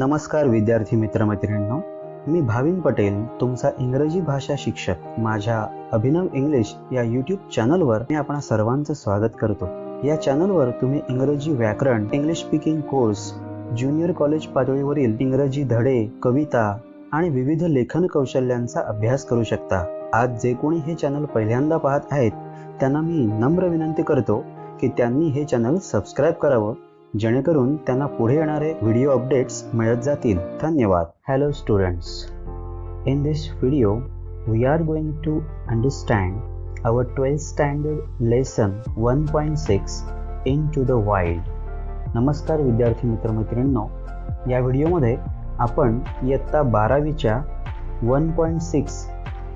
नमस्कार विद्यार्थी मित्रमैत्रिणींनो, मी भाविन पटेल, तुमचा इंग्रजी भाषा शिक्षक. माझ्या अभिनव इंग्लिश या यूट्यूब चॅनलवर मी आपणा सर्वांचं स्वागत करतो. या चॅनलवर तुम्ही इंग्रजी व्याकरण, English speaking course, junior college पातळीवरील इंग्रजी धडे, कविता आणि विविध लेखन कौशल्यांचा अभ्यास करू शकता. आज जे कोणी हे चॅनल पहिल्यांदा पाहत आहेत त्यांना मी नम्र विनंती करतो की त्यांनी हे चॅनल सबस्क्राईब करावं, जेणेकरून त्यांना पुढे येणारे व्हिडिओ अपडेट्स मिळत जातील. धन्यवाद. Hello students, in this video we are going to understand our 12th standard lesson 1.6 into the wild. नमस्कार विद्यार्थी मित्रमैत्रिणींनो, या व्हिडिओमध्ये आपण इयत्ता 12वीच्या 1.6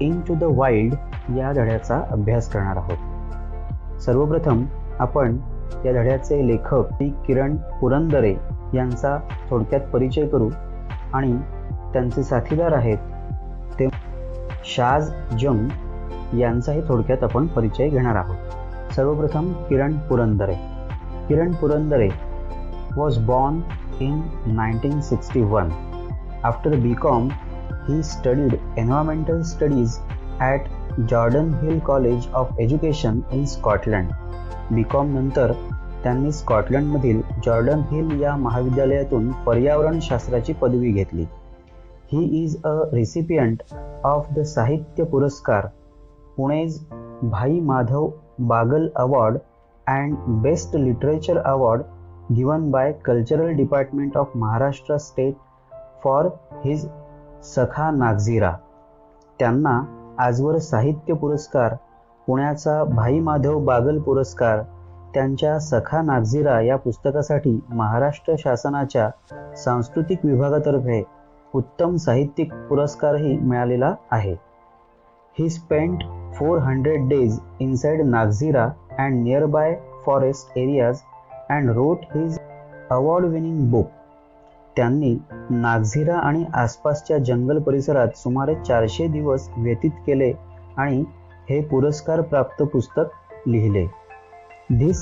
into the wild या धड्याचा अभ्यास करणार आहोत. सर्वप्रथम आपण या धड्याचे लेखक श्री किरण पुरंदरे यांचा थोडक्यात परिचय करू आणि त्यांचे साथीदार आहेत ते शाज जंग यांचाही थोडक्यात आपण परिचय घेणार आहोत. सर्वप्रथम किरण पुरंदरे. किरण Purandare was born in 1961. After BCom, he studied environmental studies at Jordan Hill College of Education in Scotland. BCom नंतर त्यांनी स्कॉटलंडमधील जॉर्डन हिल या महाविद्यालयातून पर्यावरण शास्त्राची पदवी घेतली. He is a recipient of the साहित्य पुरस्कार, पुणेज भाई Madhav Bagal award and best literature award given by cultural department of Maharashtra state for his सखा नागझिरा. त्यांना आजवर साहित्य पुरस्कार, पुण्याचा भाई माधव बागल पुरस्कार, त्यांच्या सखा नागझिरा या पुस्तकासाठी महाराष्ट्र शासनाच्या सांस्कृतिक विभागातर्फे उत्तम साहित्यिक पुरस्कारही मिळालेला आहे. ही spent 400 days inside Nagzira and nearby forest areas and rot his award winning book. त्यांनी नागझिरा आणि आसपासच्या जंगल परिसरात सुमारे 400 दिवस व्यतीत केले आणि हे पुरस्कार प्राप्त पुस्तक लिहिले. This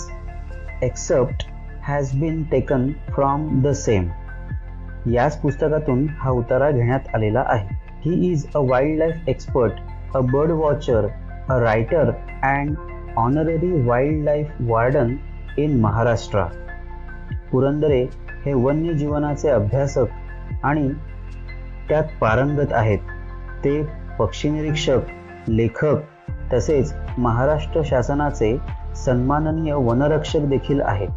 excerpt has been taken from the same. याच पुस्तकातून हा उतारा घेण्यात आलेला आहे. He is a wildlife expert, a bird watcher, a writer and honorary wildlife warden in Maharashtra. Purandare हे वन्यजीवनाचे अभ्यासक आणि त्यात पारंगत आहेत. ते पक्षी निरीक्षक, लेखक तसेच महाराष्ट्र शासनाचे सन्माननीय वनरक्षक देखील आहेत.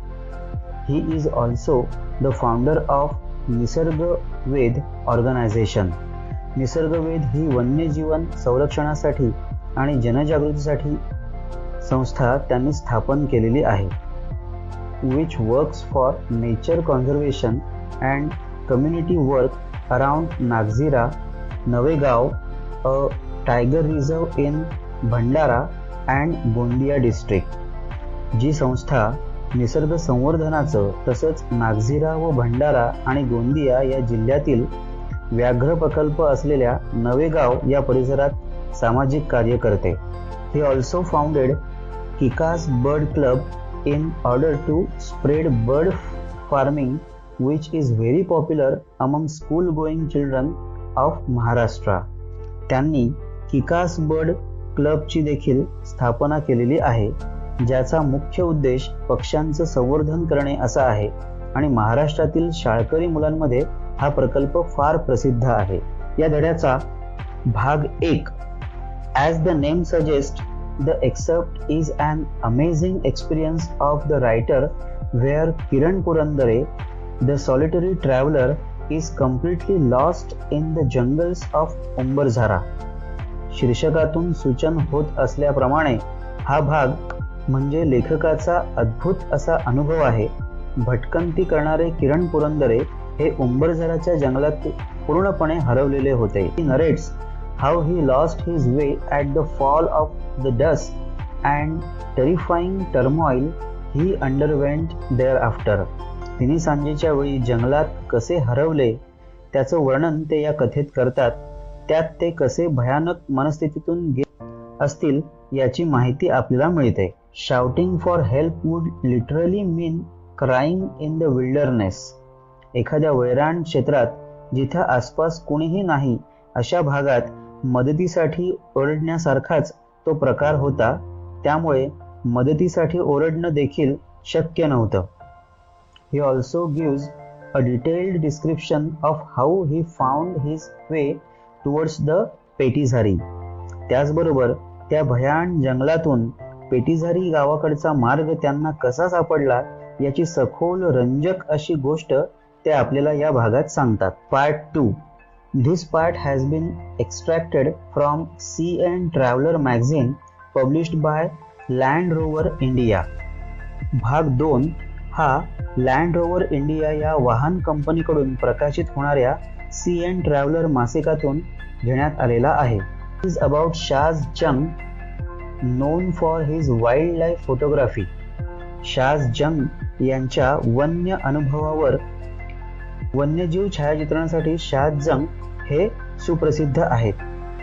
He is also the founder of Nisargaved organisation. Nisargaved ही वन्यजीवन संरक्षणासाठी आणि जनजागृतीसाठी संस्था त्यांनी स्थापन केलेली आहे. Which works for nature conservation and community work around Nagzira, Navegaon, a tiger reserve in Bhandara and Gondia district. जी संस्था निसर्ग संवर्धनाचं तसंच नागझिरा व भंडारा आणि गोंदिया या जिल्ह्यातील व्याघ्र प्रकल्प असलेल्या नवेगाव या परिसरात सामाजिक कार्य करते. He also founded Kikas bird club in order to spread bird farming which is very popular among school going children of Maharashtra. त्यांनी किकास बर्ड क्लबची देखील स्थापना केलेली आहे, ज्याचा मुख्य उद्देश पक्ष्यांचं संवर्धन करणे असा आहे आणि महाराष्ट्रातील शाळकरी मुलांमध्ये हा प्रकल्प फार प्रसिद्ध आहे. या धड्याचा भाग 1. As the name suggest, the excerpt is an amazing experience of the writer where Kiran Purandare, the solitary traveller, is completely lost in the jungles of Umbarzara. शीर्षकातून सूचन होत असल्याप्रमाणे हा भाग म्हणजे लेखकाचा अद्भुत असा अनुभव आहे. भटकंती करणारे किरण पुरंदरे हे उंबरझाराच्या जंगलात पूर्णपणे हरवलेले होते. He narrates how he lost his way at the fall of the dusk and terrifying turmoil he underwent thereafter. तिन्ही सांजेच्या वेळी जंगलात कसे हरवले त्याचं वर्णन ते या कथेत करतात. त्यात ते कसे भयानक मनस्थितीतून गेले असतील याची माहिती आपल्याला मिळते. Shouting for help would literally mean crying in the wilderness. एखाद्या वैराण क्षेत्रात जिथे आसपास कुणीही नाही अशा भागात मदतीसाठी ओरडण्यासारखाच तो प्रकार होता. त्यामुळे मदतीसाठी ओरडणं देखील शक्य नव्हतं. He also gives a detailed description of how he found his way towards the पेटीझारी. त्याचबरोबर त्या भयान जंगलातून पेटीझारी गावाकडचा मार्ग त्यांना कसा सापडला याची सखोल रंजक अशी गोष्ट ते आपल्याला या भागात सांगतात. Part 2. This part has been extracted from Sea and Traveler magazine published by Land Rover India. भाग 2 हा लँड रोवर इंडिया या वाहन कंपनीकडून प्रकाशित होणाऱ्या सी अँड ट्रॅव्हलर मासिकातून घेण्यात आलेला आहे. It is about Shaaz Jung, known for his wildlife photography. Shaaz Jung यांच्या वन्य अनुभवावर वन्यजीव छायाचित्रणासाठी शाज जंग हे सुप्रसिद्ध आहेत.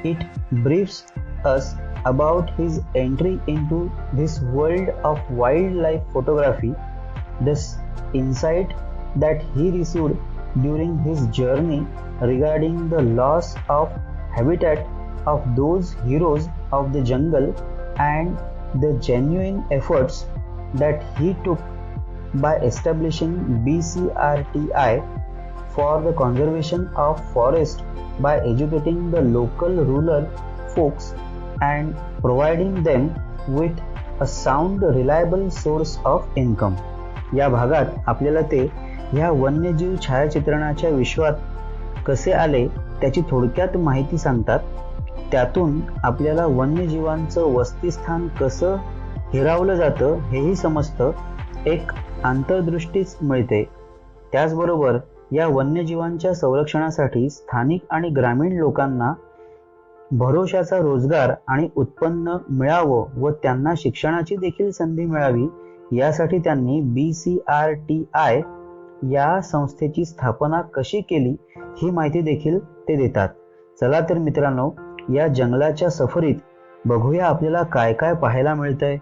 It briefs us about his entry into this world of wild life photography, the insight that he received during his journey regarding the loss of habitat of those heroes of the jungle and the genuine efforts that he took by establishing BCRTI for the conservation of forest by educating the local rural folks and providing them with a sound, reliable source of income. या भागात आपल्याला ते ह्या वन्यजीव छायाचित्रणाच्या विश्वात कसे आले त्याची थोडक्यात माहिती सांगतात. त्यातून आपल्याला वन्यजीवांचं वस्तीस्थान कसं हिरावलं जातं हेही समजतं, एक अंतर्दृष्टीच मिळते. त्याचबरोबर या वन्यजीवांच्या संरक्षणासाठी स्थानिक आणि ग्रामीण लोकांना भरोशाचा रोजगार आणि उत्पन्न मिळावं व त्यांना शिक्षणाची देखील संधी मिळावी यासाठी त्यांनी BCRTI या संस्थेची स्थापना कशी केली ही माहिती देखील ते देतात. चला तर मित्रांनो, या जंगलाच्या सफरीत बघूया आपल्याला काय काय पाहायला मिळतंय.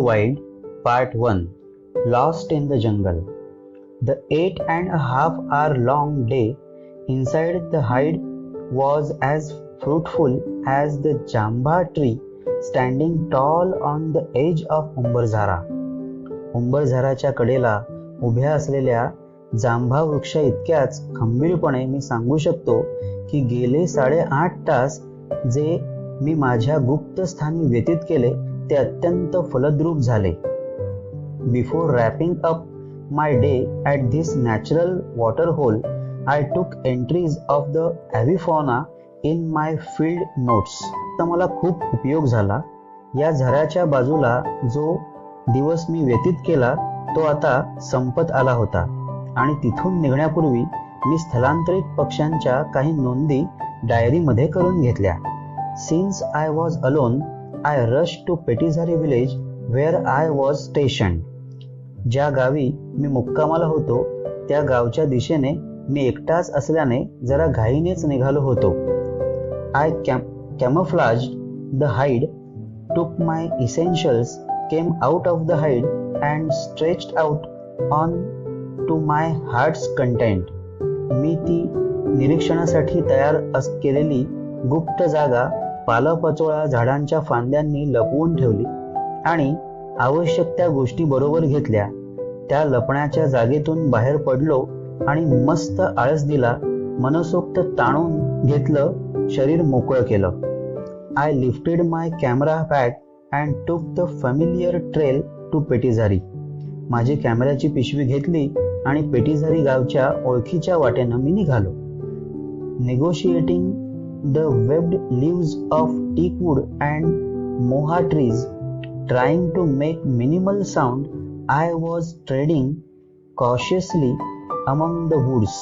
Wild Part 1. Lost in the Jungle. The 8.5-hour long day inside the hide was as fruitful as the jamba tree standing tall on the edge of उंबरझारा. उंबरझाराच्या कडेला उभ्या असलेल्या जांभा वृक्ष इतक्याच खंबीरपणे मी सांगू शकतो की गेले 8.5 तास जे मी माझ्या गुप्त स्थानी व्यतीत केले ते अत्यंत फलद्रूप झाले. Before wrapping up my day at this natural water hole I took entries of the avifauna in my field notes. तर मला खूप उपयोग झाला. या झऱ्याच्या बाजूला जो दिवस मी व्यतीत केला तो आता संपत आला होता आणि तिथून निघण्यापूर्वी मी स्थलांतरित पक्ष्यांच्या काही नोंदी डायरीमध्ये करून घेतल्या. Since I was alone I rushed to पेटीझारी village where I was stationed. ज्या गावी मी मुक्कामाला होतो त्या गावच्या दिशेने मी एकटाच असल्याने जरा घाईनेच निघालो होतो. I camouflaged the hide, took my essentials, came out of the hide and stretched out on to my heart's content. मी ती निरीक्षणासाठी तयार केलेली गुप्त जागा पालापाचोळा झाडांच्या फांद्यांनी लपवून ठेवली आणि आवश्यक त्या गोष्टी बरोबर घेतल्या. त्या लपण्याच्या जागेतून बाहेर पडलो आणि मस्त आळस दिला मनसोक्त ताणून घेतलं, शरीर मोकळं केलं. I lifted my camera bag and took the familiar trail to Petizari. माझी कॅमेऱ्याची पिशवी घेतली आणि पेटीझारी गावच्या ओळखीच्या वाटेनं मी निघालो. Negotiating the webbed leaves of teakwood and moha trees, trying to make minimal sound, I was treading cautiously among the woods.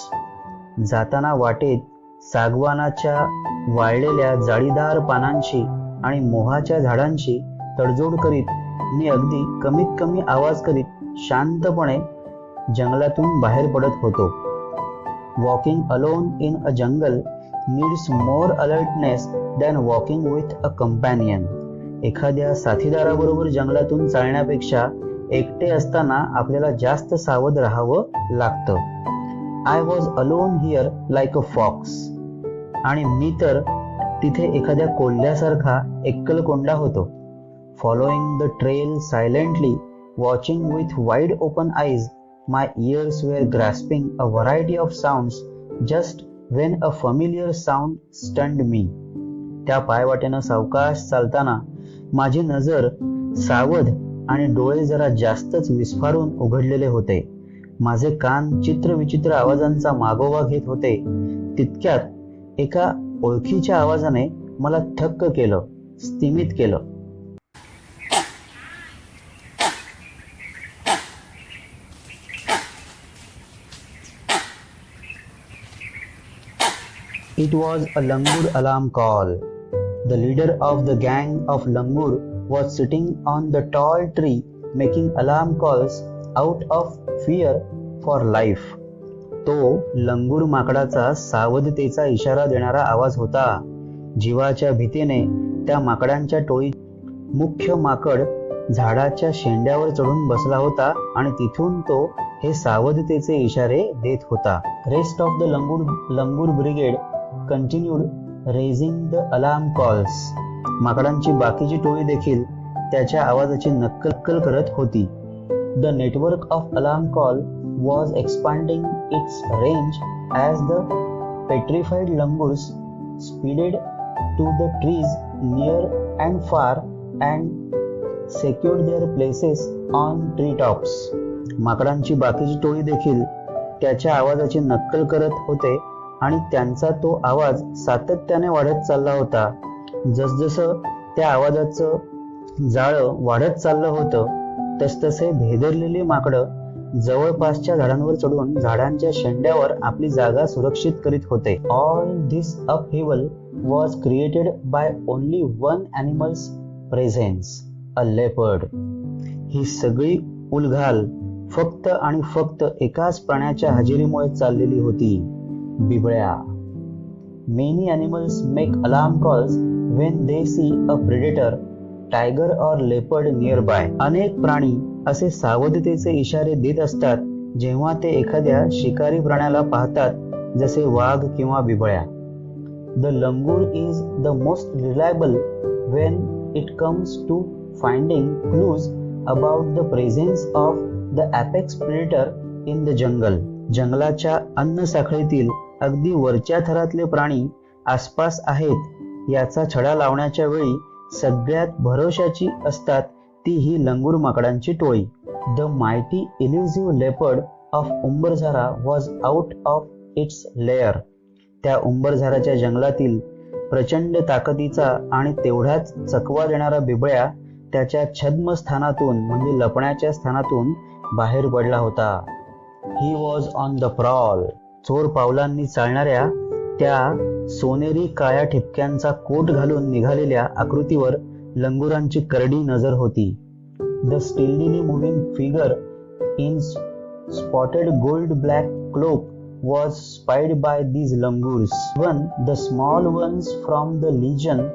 जाताना वाटेत सागवानाच्या वाळलेल्या जाळीदार पानांची आणि मोहाच्या झाडांची तडजोड करीत मी अगदी कमीत कमी आवाज करीत शांतपणे जंगलातून बाहेर पडत होतो. Walking alone in a jungle needs more alertness than walking with a companion. एखाद्या साथीदाराबरोबर जंगलातून चालण्यापेक्षा एकटे असताना आपल्याला जास्त सावध राहावं लागतं. I was alone here like a fox. आणि मी तर तिथे एखाद्या कोल्ह्यासारखा एक्कलकोंडा होतो. Following the trail silently, watching with wide open eyes, my ears were grasping a variety of sounds just when a familiar sound stunned me. त्या पायवाटेनं सावकाश चालताना माझी नजर सावध आणि डोळे जरा जास्तच विस्फारून उघडलेले होते. माझे कान चित्रविचित्र आवाजांचा मागोवा घेत होते. तितक्यात एका ओळखीच्या आवाजाने मला थक्क केलं, स्तिमित केलं. It was a Langur alarm call. The leader of the gang of Langur was sitting on the tall tree making alarm calls out of fear for life. तो लंगूर माकडाचा सावधतेचा इशारा देणारा आवाज होता. जीवाच्या भीतीने त्या माकडांच्या टोळीत मुख्य माकड झाडाच्या शेंड्यावर चढून बसला होता आणि तिथून तो हे सावधतेचे इशारे देत होता. Rest of the langur brigade continued raising the alarm calls. माकडांची बाकीची टोळी देखील त्याच्या आवाजाची नक्कल करत होती. The network of alarm call was expanding its range as the petrified langurs speeded to the trees near and far and secured their places on treetops. माकडांची बाकीची टोळी देखील त्याच्या आवाजाची नक्कल करत होते आणि त्यांचा तो आवाज सातत्याने वाढत चालला होता. जसजसं त्या आवाजाचं जाळं वाढत चाललं होतं तसतसे भेदरलेली माकडं जवळपासच्या झाडांवर चढून झाडांच्या शेंड्यावर आपली जागा सुरक्षित करीत होते. All this upheaval was created by only one animal's presence, a leopard. ही सगळी उलघाल फक्त आणि फक्त एकाच प्राण्याच्या हजेरीमुळे चाललेली होती, बिबळ्या. Many animals make alarm calls when they see a predator, tiger or leopard nearby. अनेक प्राणी असे सावधतेचे इशारे देत असतात जेव्हा ते एखाद्या शिकारी प्राण्याला पाहतात, जसे वाघ किंवा बिबळ्या. The langur is the most reliable when it comes to finding clues about the presence of the apex predator in the jungle. जंगलाच्या अन्न साखळीतील अगदी वरच्या थरातले प्राणी आसपास आहेत याचा छडा लावण्याच्या वेळी सगळ्यात भरोशाची असतात ती ही लंगूर माकडांची टोळी. The mighty elusive leopard of Umbarzara was out of its lair. त्या उंबरझाराच्या जंगलातील प्रचंड ताकदीचा आणि तेवढाच चकवा देणारा बिबळ्या त्याच्या छद्म स्थानातून म्हणजे लपण्याच्या स्थानातून बाहेर पडला होता. He was on the prowl. चोर पावलांनी चालणाऱ्या त्या सोनेरी काळ्या ठिपक्यांचा कोट घालून निघालेल्या आकृतीवर लंगुरांची करडी नजर होती. The stilly moving figure in spotted gold black cloak was spied by these langurs. Even the small ones from the legion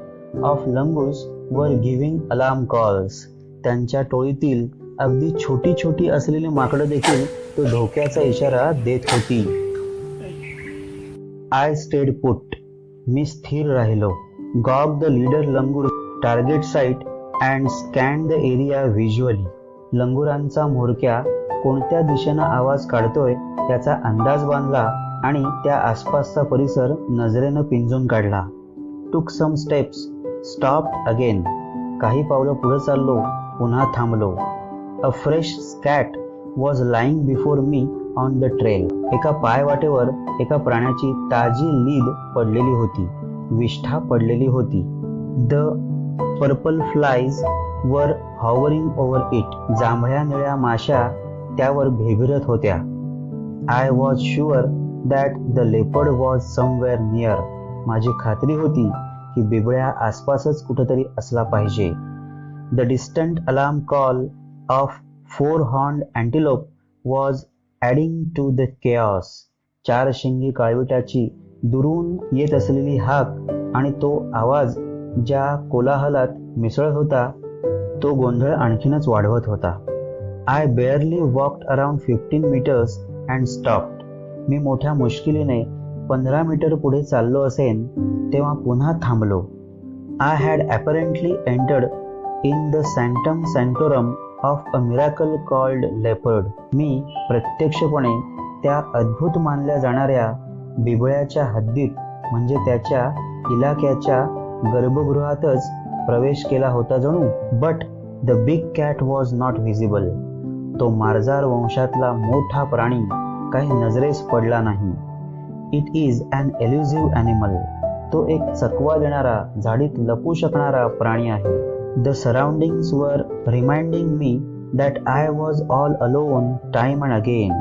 of langurs were giving alarm calls. त्यांच्या टोळीतील अगदी छोटी छोटी असलेली माकडं देखील तो धोक्याचा इशारा देत होती. I stayed put. मी स्थिर राहिलो. गॉग the leader langur target sight and scan the area visually. लंगुरांचा म्होरक्या कोणत्या दिशेनं आवाज काढतोय त्याचा अंदाज बांधला आणि त्या आसपासचा परिसर नजरेनं पिंजून काढला. टूक सम स्टेप्स, स्टॉप्ड अगेन. काही पावलं पुढे चाललो, पुन्हा थांबलो. A fresh scat was lying before me on the trail. एका पायवाटेवर एका प्राण्याची ताजी लीद पडलेली होती, विष्ठा पडलेली होती. द पर्पल फ्लाईज वर हॉवरिंग ओव्हर इट. जांभळ्या निळ्या माश्या त्यावर भेभिरत होत्या. I was sure that the leopard was somewhere near. माझी खात्री होती की बिबळ्या आसपासच कुठेतरी असला पाहिजे. The distant alarm call of 4-horned antelope was adding to the chaos. 4 शिंगी काळविटाची दुरून येत असलेली हाक आणि तो आवाज ज्या कोलाहलात मिसळत होता तो गोंधळ आणखीनच वाढवत होता. I barely walked around 15 meters and stopped. मी मोठ्या मुश्किलीने 15 मीटर पुढे चाललो असेन तेव्हा पुन्हा थांबलो. I had apparently entered in the sanctum sanctorum of a miracle called leopard. मी प्रत्यक्षपणे त्या अद्भुत मानल्या जाणाऱ्या बिबळ्याच्या हद्दीत म्हणजे त्याच्या इलाक्याच्या गर्भगृहातच प्रवेश केला होता जणू. But the big cat was not visible. तो मार्जार वंशातला मोठा प्राणी काही नजरेस पडला नाही. It is an elusive animal. तो एक चकवा देणारा, झाडीत लपू शकणारा प्राणी आहे. The surroundings were reminding me that I was all alone time and again.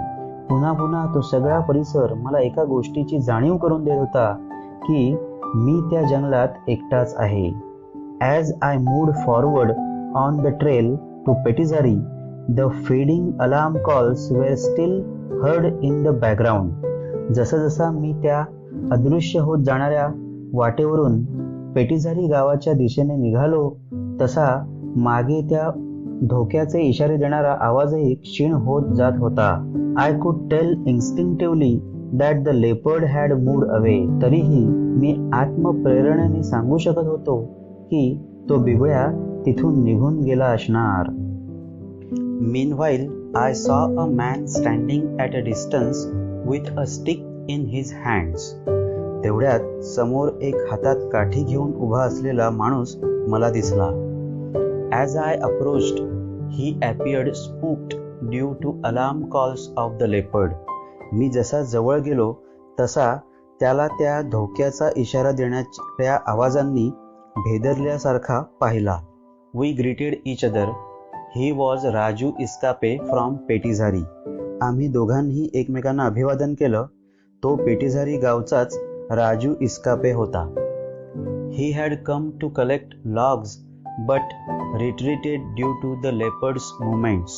पुन्हा पुन्हा तो सगळा परिसर मला एका गोष्टीची जाणीव करून देत होता की मी त्या जंगलात एकटाच आहे. As I moved forward on the trail to Petizari, the fading alarm calls were still heard in the background. जसा मी त्या अदृश्य होत जाणाऱ्या वाटेवरून पेटिझारी गावाच्या दिशेने निघालो तसा मागे त्या धोक्याचे इशारे देणारा आवाजही क्षीण होत जात होता. I could tell instinctively that the leopard had moved away. तरीही मी आत्मप्रेरणेने सांगू शकत होतो की तो बिबळ्या तिथून निघून गेला असणार. Meanwhile I saw a man standing at a distance with a stick in his hands. तेवढ्यात समोर एक हातात काठी घेऊन उभा असलेला माणूस मला दिसला. As I approached, he appeared spooked due to alarm calls of the leopard. मी जसा जवळ गेलो तसा त्याला त्या धोक्याचा इशारा देण्याच्या आवाजांनी भेदरल्यासारखा पाहिला. We greeted each other. He was Raju Iskape from Petizari. आम्ही दोघांनी एकमेकांना अभिवादन केलं. तो पेटिझारी गावचाच राजू इस्कापे होता. He had come to collect logs but retreated due to the leopard's movements.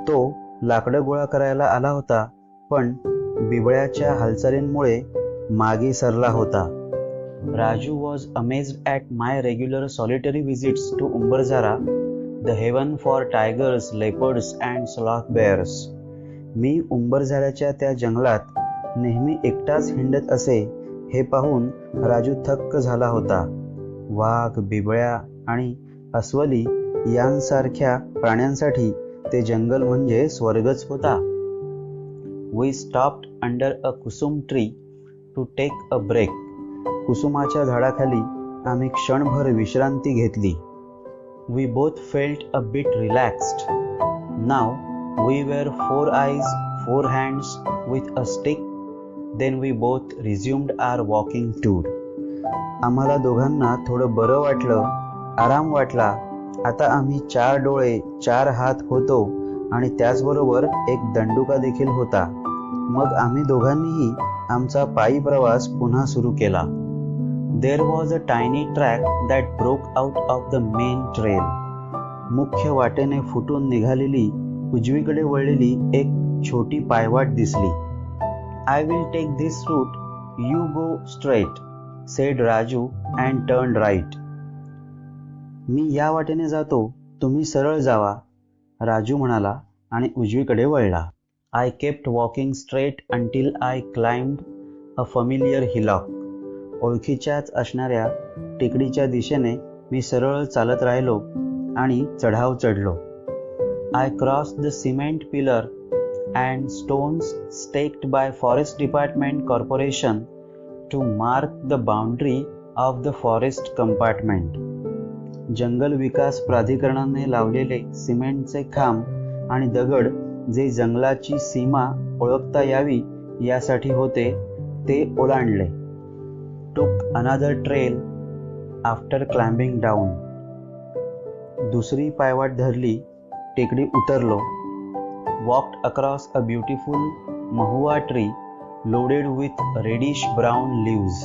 तो लाकडं गोळा करायला आला होता पण बिबळ्याच्या हालचालींमुळे मागे सरला होता. Raju was amazed at my regular solitary visits to Umbarzara, the heaven for tigers, leopards and sloth bears. मी उंबरझाऱ्याच्या त्या जंगलात नेहमी एकटाच हिंडत असे हे पाहून राजू थक्क झाला होता. वाघ, बिबळ्या आणि अस्वली यांसारख्या प्राण्यांसाठी ते जंगल म्हणजे स्वर्गच होता. We stopped under a kusum tree to take a break. कुसुमाच्या झाडाखाली आम्ही क्षणभर विश्रांती घेतली. We both felt a bit relaxed. Now we were 4 eyes, 4 hands with a stick. Then we both resumed our walking tour. आम्हाला दोघांना थोडं बरं वाटलं, आराम वाटला. आता आम्ही 4 डोळे, 4 हात होतो आणि त्याचबरोबर एक दंडुका देखील होता. मग आम्ही दोघांनीही आमचा पायी प्रवास पुन्हा सुरू केला. There was a tiny track that broke out of the main trail. मुख्य वाटेने फुटून निघालेली उजवीकडे वळलेली एक छोटी पायवाट दिसली. I will take this route, you go straight, said Raju and turned right. मी या वाटेने जातो, तुम्ही सरळ जावा, राजू म्हणाला आणि उजवीकडे वळला. I kept walking straight until I climbed a familiar hillock. ओळखीच्याच असणाऱ्या टेकडीच्या दिशेने मी सरळ चालत राहिलो आणि चढाव चढलो. I crossed the cement pillar and stones staked by Forest Department Corporation to mark the boundary of the forest compartment. जंगल विकास प्राधिकरणाने लावलेले सिमेंटचे खांब आणि दगड जे जंगलाची सीमा ओळखता यावी यासाठी होते ते ओलांडले. Took another trail after climbing down. दुसरी पायवाट धरली, टेकडी उतरलो. Walked across a beautiful mahua tree loaded with reddish brown leaves.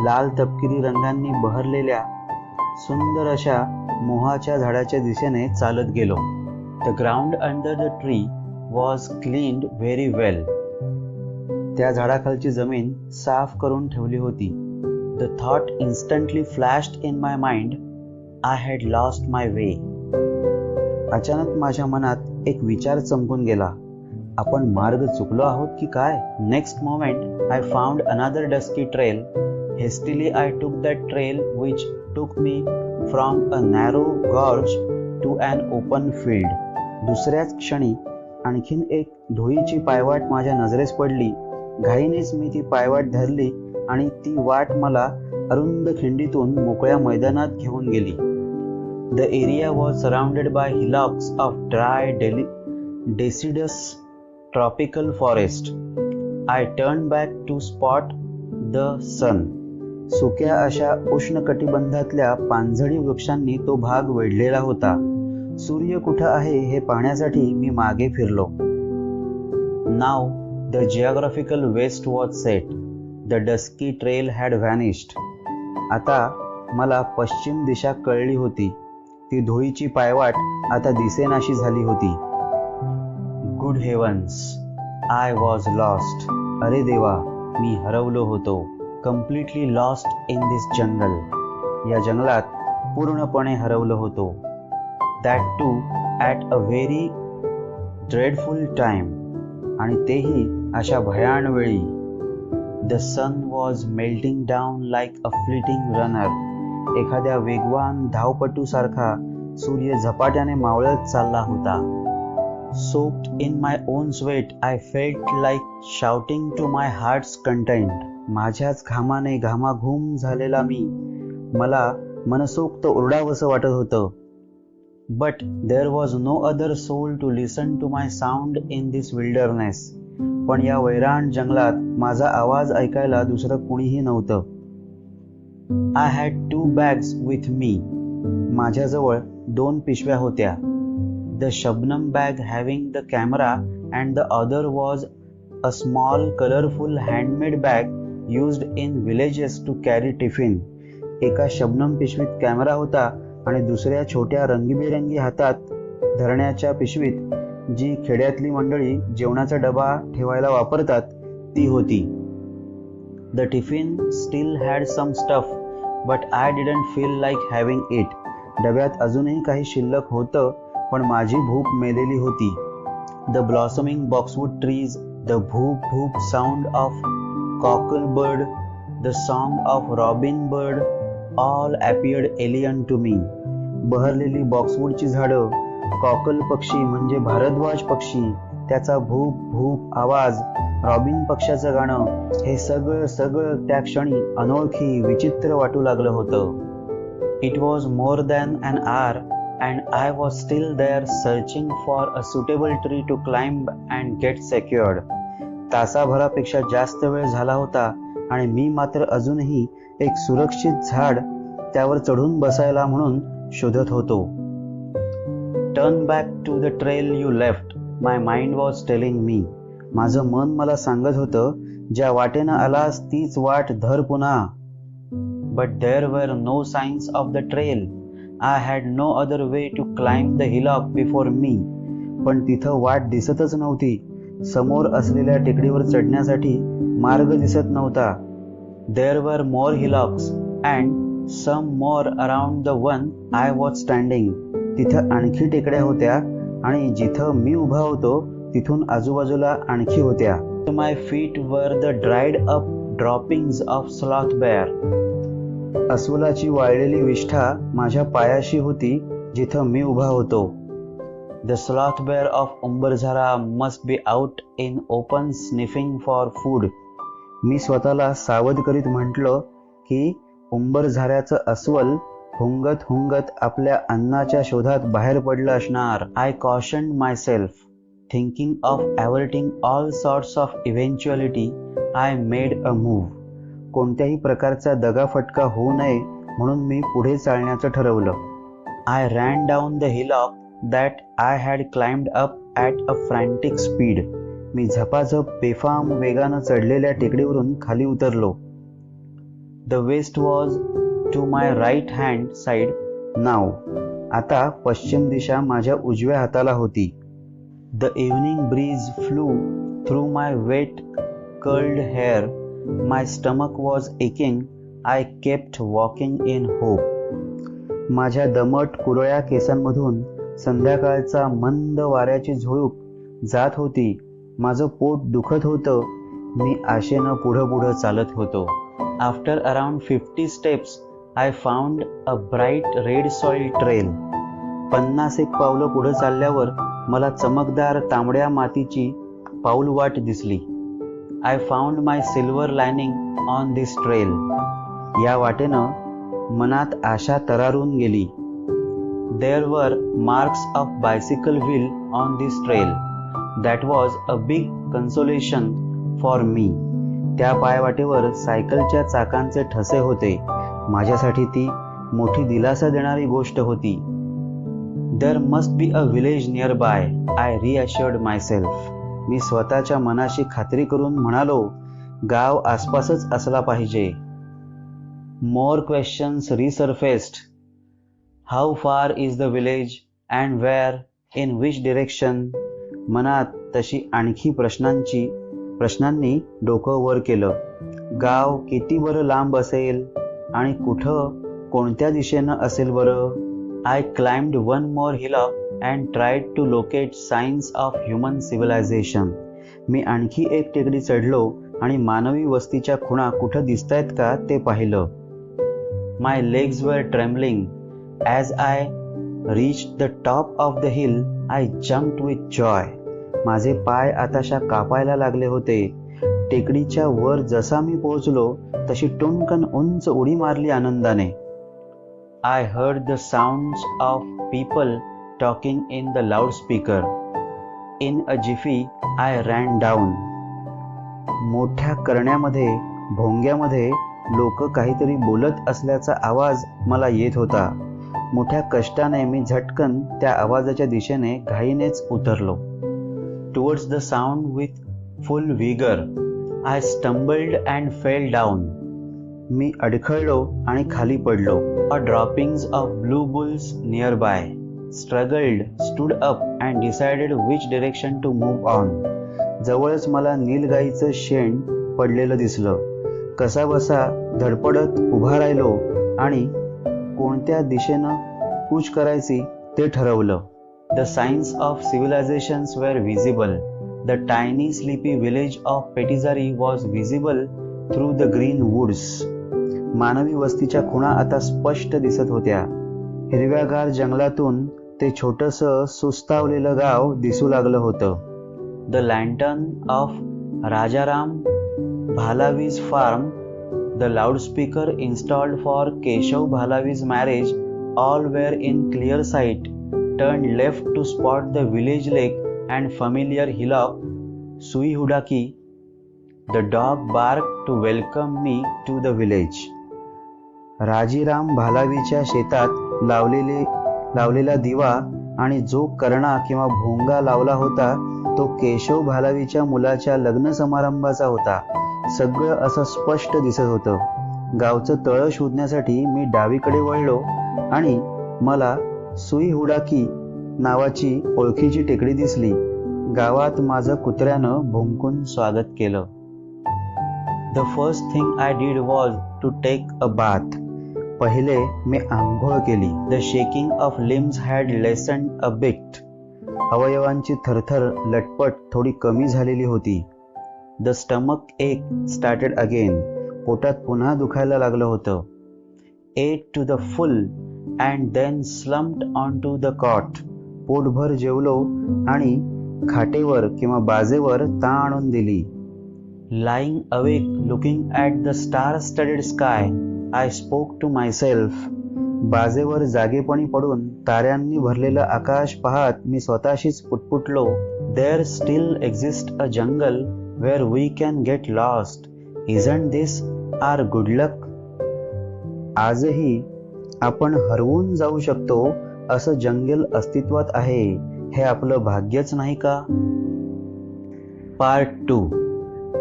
लाल तपकिरी रंगांनी बहरलेल्या सुंदर अशा मोहाच्या झाडाच्या दिशेने चालत गेलो. The ground under the tree was cleaned very well. त्या झाडाखालची जमीन साफ करून ठेवली होती. The thought instantly flashed in my mind, I had lost my way. अचानक माझ्या मनात एक विचार चमकून गेला. आपण मार्ग चुकलो आहोत की काय? Next moment I found another dusky trail. Hastily I took that trail which took me from a narrow gorge to an open field. दुसऱ्याच क्षणी आणखीन एक धुळीची पायवाट माझ्या नजरेस पडली. घाईनेच मी ती पायवाट धरली आणि ती वाट मला अरुंद खिंडीतून मोकळ्या मैदानात घेऊन गेली. The area was surrounded by hillocks of dry deciduous tropical forest. I turned back to spot the sun. सुक्या अशा उष्णकटिबंधातल्या पानझडी वृक्षांनी तो भाग वेढलेला होता. सूर्य कुठं आहे हे पाहण्यासाठी मी मागे फिरलो. Now the geographical west was set. The dusky trail had vanished. आता मला पश्चिम दिशा कळली होती. ती धुळीची पायवाट आता दिसेनाशी झाली होती. Good heavens, I was lost. अरे देवा, मी हरवलो होतो. Completely lost in this jungle. या जंगलात पूर्णपणे हरवलो होतो. That too at a very dreadful time. आणि तेही अशा भयान वेळी. The sun was melting down like a fleeting runner. एखाद्या वेगवान धावपटूसारखा सूर्य झपाट्याने मावळत चालला होता. Soaked in my own sweat, I felt like shouting to my heart's content. माझ्याच घामाने घामाघूम झालेला मी, मला मनसोक्त ओरडावंसं वाटत होतं. But there was no other soul to listen to my sound in this wilderness. पण या वैराण जंगलात माझा आवाज ऐकायला दुसरं कुणीही नव्हतं. I had 2 bags with me. माझ्याजवळ 2 पिशव्या होत्या. The Shabnam bag having the camera and the other was a small colorful handmade bag used in villages to carry tiffin. एका शबनम पिशवीत कॅमेरा होता आणि दुसऱ्या छोट्या रंगीबेरंगी हातात धरण्याच्या पिशवीत जी खेड्यातली मंडळी जेवणाचा डबा ठेवायला वापरतात ती होती. The tiffin still had some stuff, but I didn't feel like having it. डब्यात अजूनही काही शिल्लक होतं, पण माझी भूक मेलेली होती. The blossoming boxwood trees, the whoop whoop sound of cocklebird, the song of robin bird, all appeared alien to me. बहरलेली बॉक्सवूडची झाडं, कॉकल पक्षी म्हणजे भारद्वाज पक्षी, त्याचा भूप भूप आवाज, रॉबिन पक्षाचं गाणं, हे सगळं त्या क्षणी अनोळखी विचित्र वाटू लागलं होतं. It was more than an hour and I was still there searching for a suitable tree to climb and get secured. तासाभरापेक्षा जास्त वेळ झाला होता आणि मी मात्र अजूनही एक सुरक्षित झाड त्यावर चढून बसायला म्हणून शोधत होतो. Turn back to the trail you left, my mind was telling me. माझं मन मला सांगत होतं, ज्या वाटेनं आलास तीच वाट धर पुन्हा. But there were no signs of the trail. I had no other way to climb the hillock before me. पण तिथं वाट दिसतच नव्हती. समोर असलेल्या टेकडीवर चढण्यासाठी मार्ग दिसत नव्हता. There were more hillocks and some more around the one I was standing. तिथं आणखी टेकड्या होत्या आणि जिथं मी उभा होतो तिथून आजूबाजूला आणखी होत्या. My feet were the dried up droppings of sloth bear. अस्वलाची वाळलेली विष्ठा माझ्या पायाशी होती जिथं मी उभा होतो. The sloth bear of Umbarzara must be out in open sniffing for food. मी स्वतःला सावध करीत म्हटलं की उंबरझाऱ्याचं अस्वल हुंगत हुंगत आपल्या अन्नाच्या शोधात बाहेर पडलं असणार. I cautioned myself. Thinking of averting all sorts of eventuality, I made a move. कोणत्याही प्रकारचा दगाफटका होऊ नये म्हणून मी पुढे चालण्याचं ठरवलं. I ran down the hillock that I had climbed up at a frantic speed. मी झपाझप बेफाम वेगानं चढलेल्या टेकडीवरून खाली उतरलो. The west was to my right hand side now. आता पश्चिम दिशा माझ्या उजव्या हाताला होती. The evening breeze flew through my wet curled hair. My stomach was aching. I kept walking in hope. माझ्या दमट कुरळ्या केसांमधून संध्याकाळचा मंद वाऱ्याची झुळूक जात होती. माझं पोट दुखत होतं. मी आशेनं पुढं चालत होतो. After around 50 steps, I found a bright red soil trail. 50 एक पावलं पुढं चालल्यावर मला चमकदार तांबड्या मातीची पाऊलवाट दिसली. I found my silver lining on this trail. या वाटेनं मनात आशा तरारून गेली. There were marks of bicycle wheel on this trail. That was a big consolation for me. त्या पायवाटेवर सायकलच्या चाकांचे ठसे होते. माझ्यासाठी ती मोठी दिलासा देणारी गोष्ट होती. There must be a village nearby, I reassured myself. मी स्वतःच्या मनाशी खात्री करून म्हणालो, गाव आसपासच असला पाहिजे. More questions resurfaced. How far is the village and where? In which direction? मनात तशी आणखी प्रश्नांनी डोकं वर केलं. गाव किती बरं लांब असेल आणि कुठं कोणत्या दिशेनं असेल बरं? I climbed one more hillock and tried to locate signs of human civilization. मी आणखी एक टेकडी चढलो आणि मानवी वस्तीच्या खुणा कुठं दिसतायत का ते पाहिलं. My legs were trembling. As I reached the top of the hill, I jumped with joy. माझे पाय आताशा कापायला लागले होते. टेकडीच्या वर जसा मी पोहोचलो तशी टुणकन उंच उडी मारली आनंदाने. I heard the sounds of people talking in the loudspeaker. In a jiffy, I ran down. मोठ्या करण्यामध्ये भोंग्यामध्ये लोक काहीतरी बोलत असल्याचा आवाज मला येत होता. मोठ्या कष्टाने मी झटकन त्या आवाजाच्या दिशेने घाईनेच उतरलो. Towards the sound with full vigor, I stumbled and fell down. मी अडखळलो आणि खाली पडलो. Droppings of blue bulls nearby. Struggled, stood up and decided which direction to move on. जवळच मला नीलगाईचं शेण पडलेलं दिसलं. कसाबसा धडपडत उभा राहिलो आणि कोणत्या दिशेनं कूच करायची ते ठरवलं. The signs of civilizations were visible. The tiny sleepy village of Petizari was visible through the green woods. मानवी वस्तीच्या खुणा आता स्पष्ट दिसत होत्या. हिरव्यागार जंगलातून ते छोटंसं सुस्तावलेलं गाव दिसू लागलं होतं. The lantern of Rajaram Bhalavi's farm, the loudspeaker installed for Keshav Bhalavi's marriage, all were in clear sight. Turned left to spot the village lake and familiar hillock Suihudaki. The dog barked to welcome me to the village. राजीराम भालावीच्या शेतात लावलेला दिवा आणि जो कर्णा किंवा भोंगा लावला होता तो केशव भालावीच्या मुलाच्या लग्न समारंभाचा होता. सगळं असं स्पष्ट दिसत होतं. गावचं तळं शोधण्यासाठी मी डावीकडे वळलो आणि मला सुईहुडाकी नावाची ओळखीची टेकडी दिसली. गावात माझं कुत्र्यानं भुंकून स्वागत केलं. The first thing I did was to take a bath. पहिले मी आंघोळ केली. The shaking of limbs had lessened a bit. अवयवांची थरथर लटपट थोडी कमी झालेली होती. The stomach ache started again. पोटात पुन्हा दुखायला लागलं होतं. Ate to the full and then slumped onto the cot. पोटभर जेवलो आणि खाटेवर किंवा बाजेवर ताण आणून दिली. Lying awake, looking at the star-studded sky, I spoke to myself. बाजेवर जागेपणी पडून ताऱ्यांनी भरलेलं आकाश पाहत मी स्वतःशीच पुटपुटलो. There still exists a jungle where we can get lost. Isn't this our good luck? आजही आपण हरवून जाऊ शकतो असं जंगल अस्तित्वात आहे. हे आपलं भाग्यच नाही का? Part 2.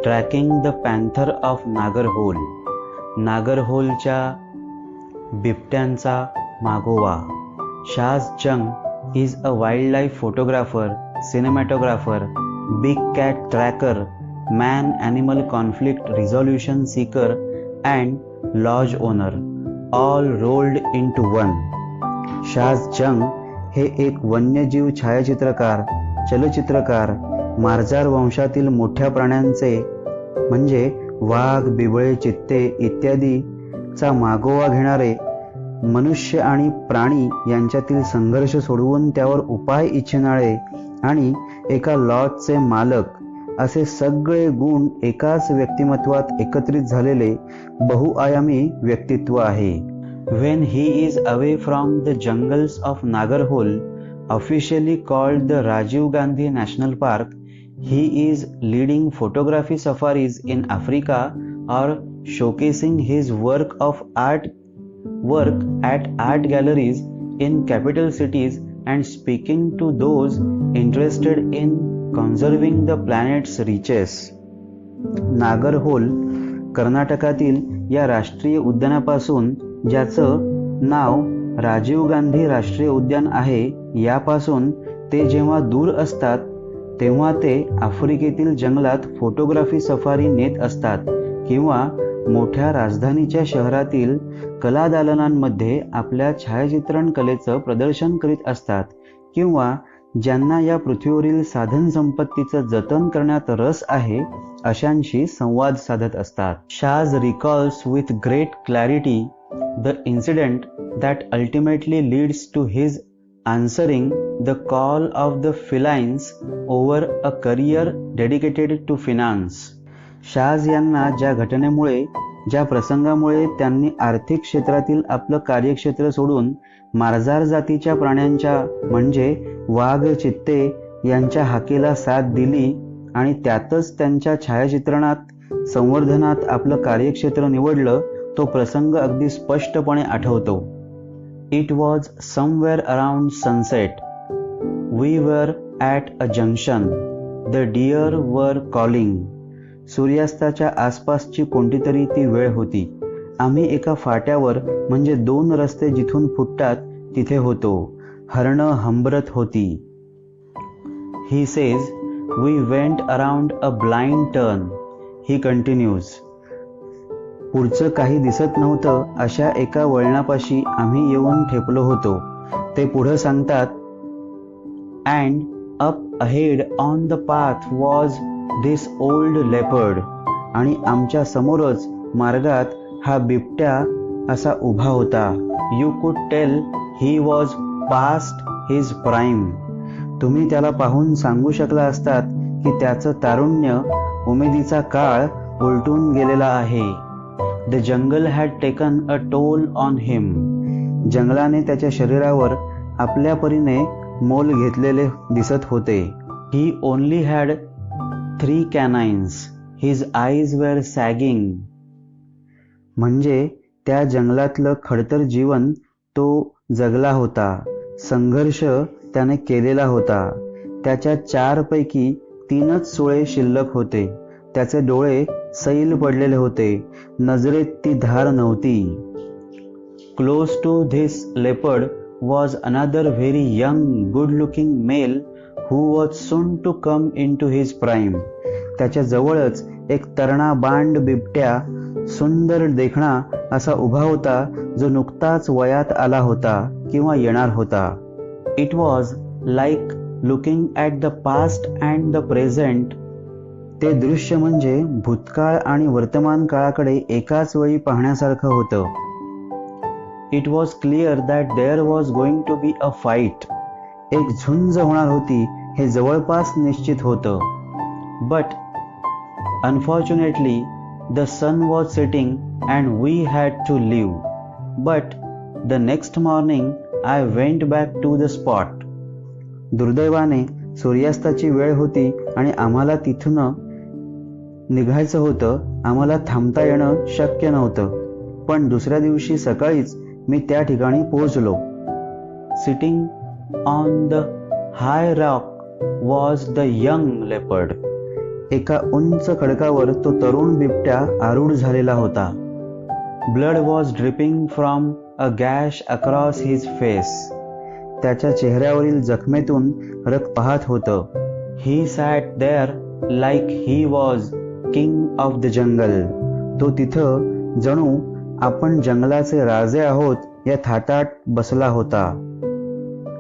Tracking the panther of Nagarhole. नागरहोलच्या बिबट्यांचा मागोवा. Shaaz Jung is a wildlife photographer, cinematographer, big cat tracker, man animal conflict resolution seeker and lodge owner, all rolled into one. Shaaz Jung हे एक वन्यजीव छायाचित्रकार, चलचित्रकार, मार्जार वंशातील मोठ्या प्राण्यांचे म्हणजे वाघ, बिबळे, चित्ते इत्यादीचा मागोवा घेणारे, मनुष्य आणि प्राणी यांच्यातील संघर्ष सोडवून त्यावर उपाय इच्छिणारे आणि एका लॉजचे मालक असे सगळे गुण एकाच व्यक्तिमत्वात एकत्रित झालेले बहुआयामी व्यक्तित्व आहे. When he is away from the jungles of Nagarhole, officially called the Rajiv Gandhi National Park, he is leading photography safaris in Africa or showcasing his work at art galleries in capital cities and speaking to those interested in conserving the planet's riches. Nagarhole कर्नाटकातील या राष्ट्रीय उद्यानापासून, ज्याचं नाव राजीव गांधी राष्ट्रीय उद्यान आहे, यापासून ते जेव्हा दूर असतात तेव्हा ते आफ्रिकेतील जंगलात फोटोग्राफी सफारी नेत असतात किंवा मोठ्या राजधानीच्या शहरातील कलादालनांमध्ये आपल्या छायाचित्रण कलेचं प्रदर्शन करीत असतात किंवा ज्यांना या पृथ्वीवरील साधन संपत्तीचं जतन करण्यात रस आहे अशांशी संवाद साधत असतात. Shaj recalls with great clarity the incident that ultimately leads to his answering the call of the felines over a career dedicated to finance. Shaz यांना ज्या घटनेमुळे, ज्या प्रसंगामुळे त्यांनी आर्थिक क्षेत्रातील आपलं कार्यक्षेत्र सोडून मार्जार जातीच्या प्राण्यांच्या म्हणजे वाघ, चित्ते यांच्या हाकेला साथ दिली आणि त्यातच त्यांच्या छायाचित्रणात, संवर्धनात आपलं कार्यक्षेत्र निवडलं, तो प्रसंग अगदी स्पष्टपणे आठवतो. It was somewhere around sunset. We were at a junction. The deer were calling. सूर्यास्ताच्या आसपासची कोणतीतरी ती वेळ होती. आम्ही एका फाट्यावर म्हणजे 2 रस्ते जिथून फुटतात तिथे होतो. हरणं हंबरत होती. He says, we went around a blind turn. He continues. पुढचं काही दिसत नव्हतं अशा एका वळणापाशी आम्ही येऊन ठेपलो होतो. ते पुढं सांगतात, and up ahead on the path was this old leopard. आणि आमच्या समोरच मार्गात हा बिबट्या असा उभा होता. You could tell he was past his prime. तुम्ही त्याला पाहून सांगू शकला असतात की त्याचं तारुण्य, उमेदीचा काळ उलटून गेलेला आहे. The jungle had taken a toll on him. जंगलाने त्याच्या शरीरावर आपल्या परीने मोल घेतलेले दिसत होते. He only had 3 canines. His eyes were sagging. म्हणजे त्या जंगलातलं खडतर जीवन तो जगला होता. संघर्ष त्याने केलेला होता. त्याच्या 4 पैकी 3च सुळे शिल्लक होते. त्याचे डोळे सैल पडलेले होते. नजरेत ती धार नव्हती. Close to this leopard was another very young good looking male who was soon to come into his prime. त्याच्या जवळच एक तरणा बांड बिबट्या, सुंदर देखणा असा उभा होता, जो नुकताच वयात आला होता किंवा येणार होता. It was like looking at the past and the present. ते दृश्य म्हणजे भूतकाळ आणि वर्तमान काळाकडे एकाच वेळी पाहण्यासारखं होतं. It was clear that there was going to be a fight. एक झुंज होणार होती हे जवळपास निश्चित होतं. But unfortunately the sun was setting and we had to leave. But the next morning I went back to the spot. दुर्दैवाने सूर्यास्ताची वेळ होती आणि आम्हाला तिथून निघायचं होतं. आम्हाला थांबता येणं शक्य नव्हतं. पण दुसऱ्या दिवशी सकाळीच मी त्या ठिकाणी पोहोचलो. Sitting on the high rock was the young leopard. एका उंच खडकावर तो तरुण बिबट्या आरूढ झालेला होता. Blood was dripping from a gash across his face. त्याच्या चेहऱ्यावरील जखमेतून रक्त पाहत होतं. He sat there like he was king of the jungle. तो तिथं जणू आपण जंगलाचे राजे आहोत या थाटात बसला होता.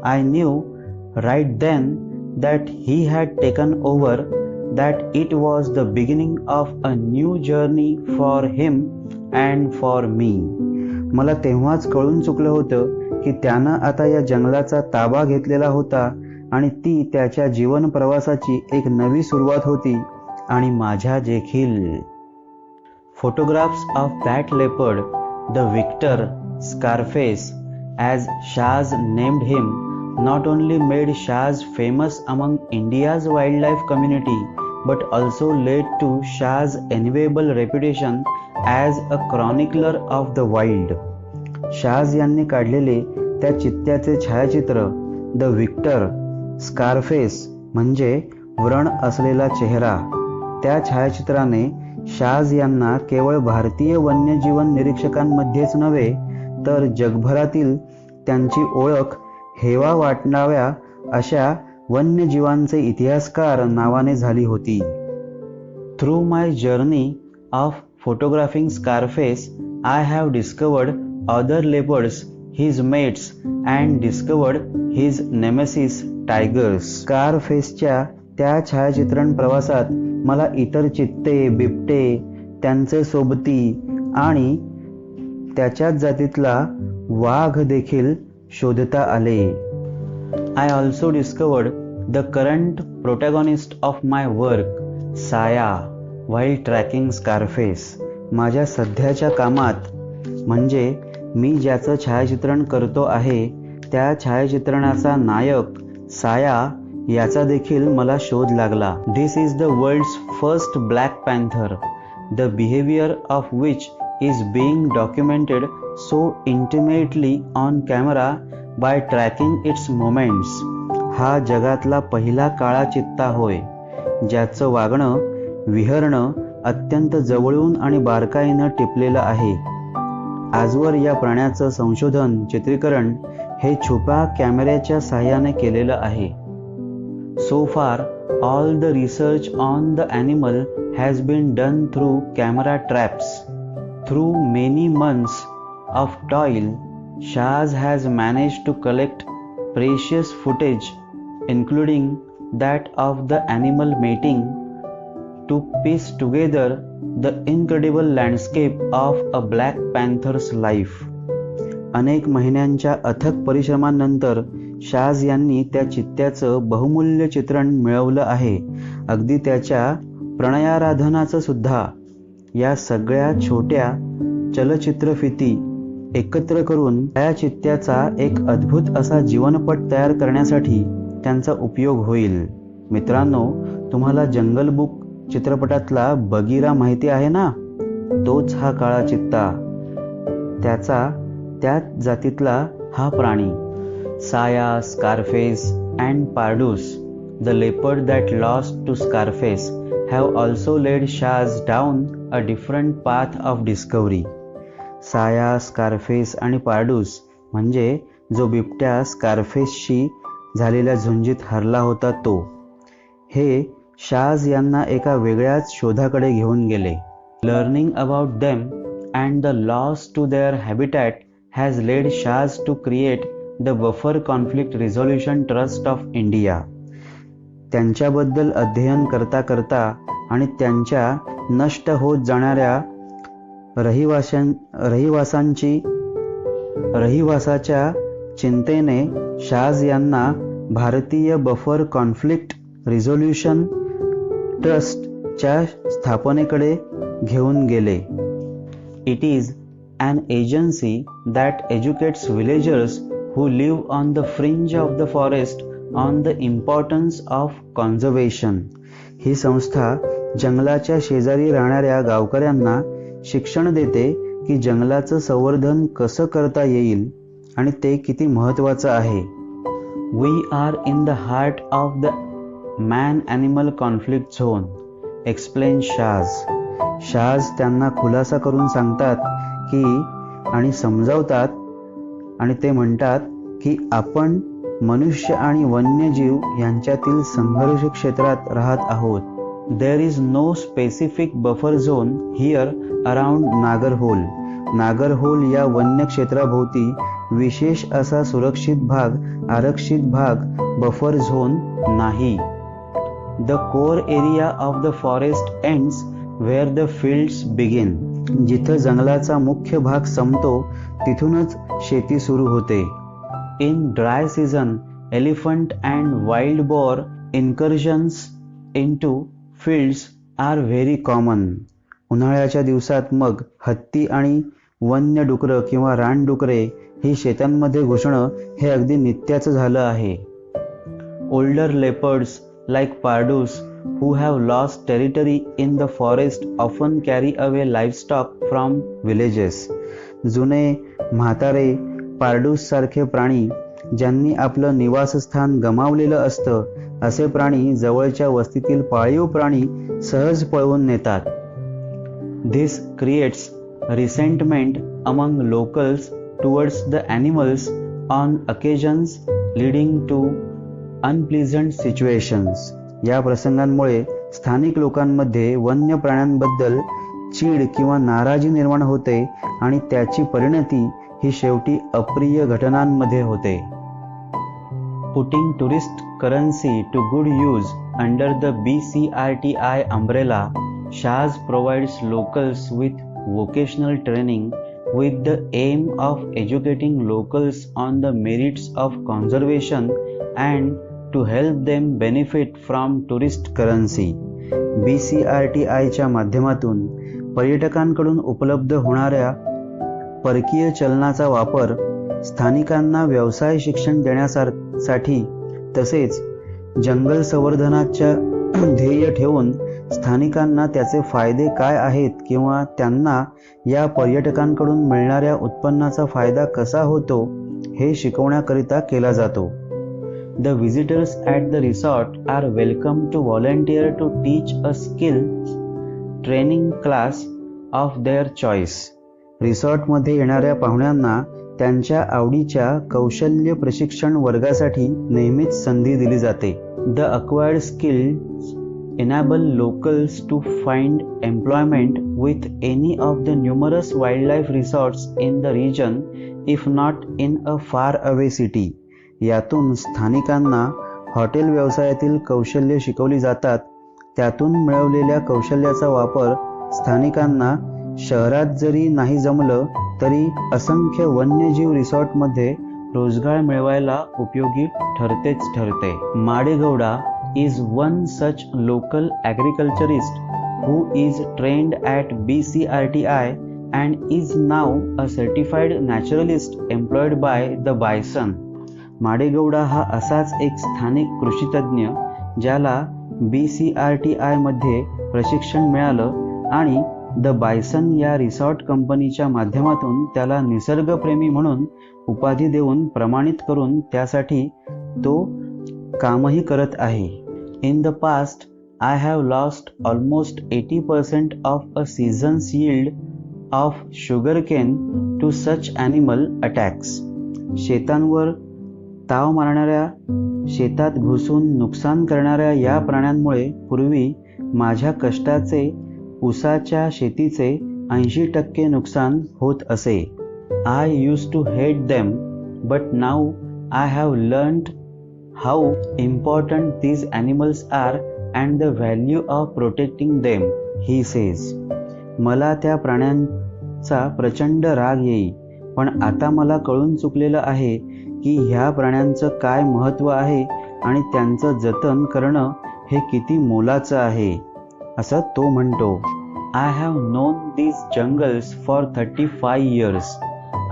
I knew right then that he had taken over, that it was the beginning of a new journey for him and for me. मला तेव्हाच कळून चुकलं होतं की त्यानं आता या जंगलाचा ताबा घेतलेला होता आणि ती त्याच्या जीवन प्रवासाची एक नवी सुरुवात होती आणि माझ्या देखील. Photographs of that leopard, the victor Scarface, as Shaz named him, not only made Shaz famous among India's wildlife community, but also led to Shaz's enviable reputation as a chronicler of the wild. Shaz यांनी काढलेले त्या चित्त्याचे छायाचित्र the Victor Scarface म्हणजे व्रण असलेला चेहरा, त्या छायाचित्राने शाज यांना केवळ भारतीय वन्यजीवन निरीक्षकांमध्येच नव्हे तर जगभरातील त्यांची ओळख हेवा वाटणाव्या अशा वन्यजीवांचे इतिहासकार नावाने झाली होती. Through my journey of photographing Scarface I have discovered other leopards, his mates and discovered his nemesis tigers. स्कारफेसच्या त्या छायाचित्रण प्रवासात मला इतर चित्ते, बिबटे, त्यांचे सोबती आणि त्याच्याच जातीतला वाघ देखील शोधता आले. I also discovered the current protagonist of my work, साया, व्हाईल ट्रॅकिंग स्कारफेस. माझ्या सध्याच्या कामात म्हणजे मी ज्याचं छायाचित्रण करतो आहे त्या छायाचित्रणाचा नायक साया याचा देखील मला शोध लागला. This is the world's first black panther, the behaviour of which is being documented so intimately on camera by tracking its moments. हा जगातला पहिला काळा चित्ता होय ज्याचं वागणं, विहरणं अत्यंत जवळून आणि बारकाईनं टिपलेलं आहे. आजवर या प्राण्याचं संशोधन, चित्रीकरण हे छुपा कॅमेऱ्याच्या साहाय्याने केलेलं आहे. So far, all the research on the animal has been done through camera traps. Through many months of toil, Shaz has managed to collect precious footage, including that of the animal mating, to piece together the incredible landscape of a black panther's life. अनेक महिन्यांच्या अथक परिश्रमांनंतर शाज यांनी त्या चित्त्याचं बहुमूल्य चित्रण मिळवलं आहे, अगदी त्याच्या प्रणयाराधनाचं सुद्धा. या सगळ्या छोट्या चलचित्रफिती एकत्र करून त्या चित्त्याचा एक अद्भुत असा जीवनपट तयार करण्यासाठी त्यांचा उपयोग होईल. मित्रांनो, तुम्हाला जंगल बुक चित्रपटातला बगीरा माहिती आहे ना? तोच हा काळा चित्ता, त्याच जातीतला हा प्राणी. Saya, Scarface and Pardus, the leopard that lost to Scarface, have also led Shaaz down a different path of discovery. Saya, Scarface आणि पार्डूस म्हणजे जो बिबट्या स्कारफेसशी झालेल्या झुंजीत हरला होता तो. हे शाज यांना एका वेगळ्याच शोधाकडे घेऊन गेले. Learning about them and the loss to their habitat has led Shaj to create the buffer conflict resolution trust of India. त्यांच्याबद्दल अध्ययन करता करता आणि त्यांच्या नष्ट होत जाणाऱ्या रहिवासाच्या चिंतेने शाज यांना भारतीय बफर कॉन्फ्लिक्ट रिझोल्यूशन ट्रस्टच्या स्थापनेकडे घेऊन गेले. It is an agency that educates villagers who live on the fringe of the forest on the importance of conservation. ही संस्था जंगलाच्या शेजारी राहणाऱ्या गावकऱ्यांना शिक्षण देते की जंगलाचं संवर्धन कसं करता येईल आणि ते किती महत्त्वाचं आहे. We are in the heart of the man-animal conflict zone, explains Shaz. Shaz त्यांना खुलासा करून सांगतात की आणि समजावतात आणि ते म्हणतात की आपण मनुष्य आणि वन्यजीव यांच्यातील संघर्ष क्षेत्रात राहत आहोत. There is no specific buffer zone here around Nagarhole. Nagarhole या वन्य क्षेत्राभोवती विशेष असा सुरक्षित भाग, आरक्षित भाग, बफर झोन नाही. The core area of the forest ends where the fields begin. जिथं जंगलाचा मुख्य भाग संपतो तिथूनच शेती सुरू होते. In dry season, elephant and wild boar incursions into fields are very common. उन्हाळ्याच्या दिवसात मग हत्ती आणि वन्य डुकरं किंवा रानडुकरे ही शेतांमध्ये घुसणं हे अगदी नित्याचं झालं आहे. Older leopards like pardus who have lost territory in the forest often carry away livestock from villages. जुने म्हातारे पारडूस सारखे प्राणी ज्यांनी आपलं निवासस्थान गमावलेलं असतं असे प्राणी जवळच्या वस्तीतील पाळीव प्राणी सहज पळवून नेतात. This creates resentment among locals towards the animals on occasions leading to unpleasant situations. या प्रसंगांमुळे स्थानिक लोकांमध्ये वन्य प्राण्यांबद्दल चीड किंवा नाराजी निर्माण होते आणि त्याची परिणती ही शेवटी अप्रिय घटनांमध्ये होते. Putting tourist currency to good use under the BCRTI umbrella, Shaz provides locals with vocational training with the aim of educating locals on the merits of conservation and to help them benefit from tourist currency. BCRTIच्या माध्यमातून पर्यटकांकडून उपलब्ध होणाऱ्या परकीय चलनाचा वापर स्थानिकांना व्यवसाय शिक्षण देण्यासाठी तसेच जंगल संवर्धनाच्या ध्येय ठेवून स्थानिकांना त्याचे फायदे काय आहेत किंवा त्यांना या पर्यटकांकडून मिळणाऱ्या उत्पन्नाचा फायदा कसा होतो हे शिकवण्याकरिता केला जातो. The visitors at the resort are welcome to volunteer to teach a skills training class of their choice. रिसॉर्टमध्ये येणाऱ्या पाहुण्यांना त्यांच्या आवडीच्या कौशल्य प्रशिक्षण वर्गासाठी नेहमीच संधी दिली जाते. The acquired skills enable locals to find employment with any of the numerous wildlife resorts in the region, if not in a far away city. यातून स्थानिकांना हॉटेल व्यवसायातील कौशल्य शिकवली जातात. त्यातून मिळवलेल्या कौशल्याचा वापर स्थानिकांना शहरात जरी नाही जमलं तरी असंख्य वन्यजीव रिसॉर्टमध्ये रोजगार मिळवायला उपयोगी ठरते. Madegowda is one such local agriculturist who is trained at BCRTI and is now a certified naturalist employed by the Bison. Madegowda हा असाच एक स्थानिक कृषीतज्ञ ज्याला BCRTI मध्ये प्रशिक्षण मिळालं आणि द बायसन या रिसॉर्ट कंपनीच्या माध्यमातून त्याला निसर्गप्रेमी म्हणून उपाधी देऊन प्रमाणित करून त्यासाठी तो कामही करत आहे. In the past, I have lost almost 80% of a season's yield of sugarcane to such animal attacks. शेतांवर ताव मारणाऱ्या, शेतात घुसून नुकसान करणाऱ्या या प्राण्यांमुळे पूर्वी माझ्या कष्टाचे ऊसाच्या शेतीचे 80% नुकसान होत असे. I used to hate them, but now I have learned how important these animals are and the value of protecting them, he says. मला त्या प्राण्यांचा प्रचंड राग येई, पण आता मला कळून चुकलेलं आहे की ह्या प्राण्यांचं काय महत्त्व आहे आणि त्यांचं जतन करणं हे किती मोलाचं आहे, असं तो म्हणतो. I have known these jungles for 35 years.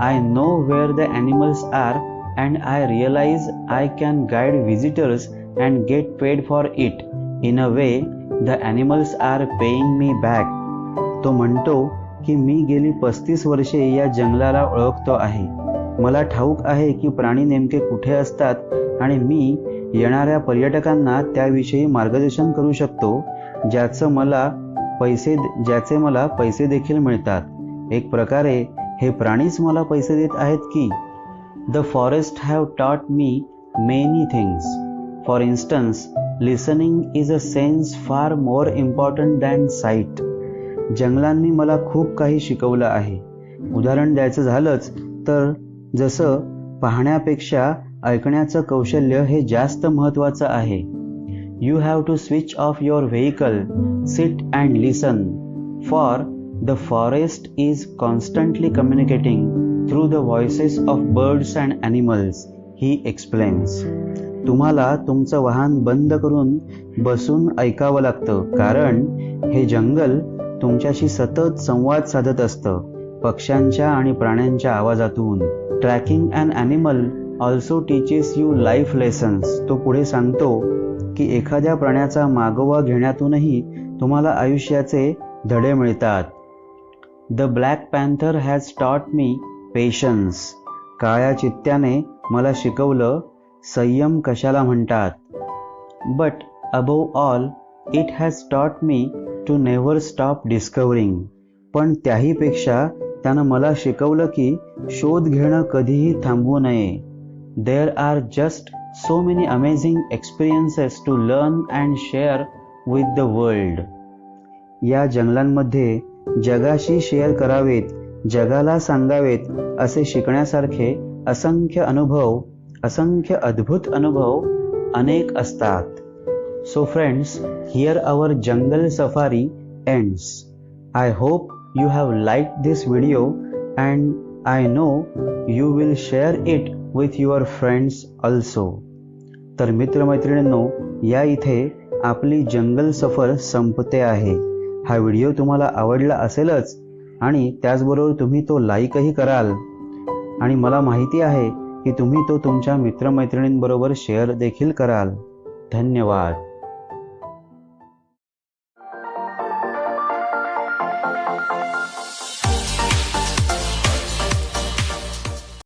I know where the animals are and I realise I can guide visitors and get paid for it. In a way the animals are paying me back. तो म्हणतो की मी गेली 35 वर्षे या जंगलाला ओळखतो आहे. मला ठाऊक आहे की प्राणी नेमके कुठे असतात आणि मी येणाऱ्या पर्यटकांना त्याविषयी मार्गदर्शन करू शकतो, ज्याचे मला पैसे देखील मिळतात. एक प्रकारे हे प्राणीच मला पैसे देत आहेत की. The forest have taught me many things. For instance, listening is a sense फार मोर इम्पॉर्टंट दॅन साईट. जंगलांनी मला खूप काही शिकवलं आहे. उदाहरण द्यायचं झालंच तर जसं पाहण्यापेक्षा ऐकण्याचं कौशल्य हे जास्त महत्त्वाचं आहे. You have to switch off your vehicle, sit and listen, for the forest is constantly communicating through the voices of birds and animals, he explains. तुम्हाला तुमचं वाहन बंद करून बसून ऐकावं लागतं, कारण हे जंगल तुमच्याशी सतत संवाद साधत असतं, पक्ष्यांच्या आणि प्राण्यांच्या आवाजातून. Tracking an animal also teaches you life lessons. तो पुढे सांगतो की एखाद्या प्राण्याचा मागोवा घेण्यातूनही तुम्हाला आयुष्याचे धडे मिळतात. The black panther has taught me patience. काळ्या चित्त्याने मला शिकवलं संयम कशाला म्हणतात. But above all it has taught me to never stop discovering. पण त्याहीपेक्षा त्यानं मला शिकवलं की शोध घेणं कधीही थांबवू नये. There are just so many amazing experiences to learn and share with the world. या जंगलांमध्ये जगाशी शेअर करावेत, जगाला सांगावेत असे शिकण्यासारखे असंख्य अद्भुत अनुभव अनेक असतात. So friends, here our jungle safari ends. I hope you have liked this video and I know you will share it with your friends also. तर मित्रमैत्रिणींनो, या इथे आपली जंगल सफर संपते आहे. हा व्हिडिओ तुम्हाला आवडला असेलच आणि त्याचबरोबर तुम्ही तो लाईकही कराल आणि मला माहिती आहे की तुम्ही तो तुमच्या मित्रमैत्रिणींबरोबर शेअर देखील कराल. धन्यवाद.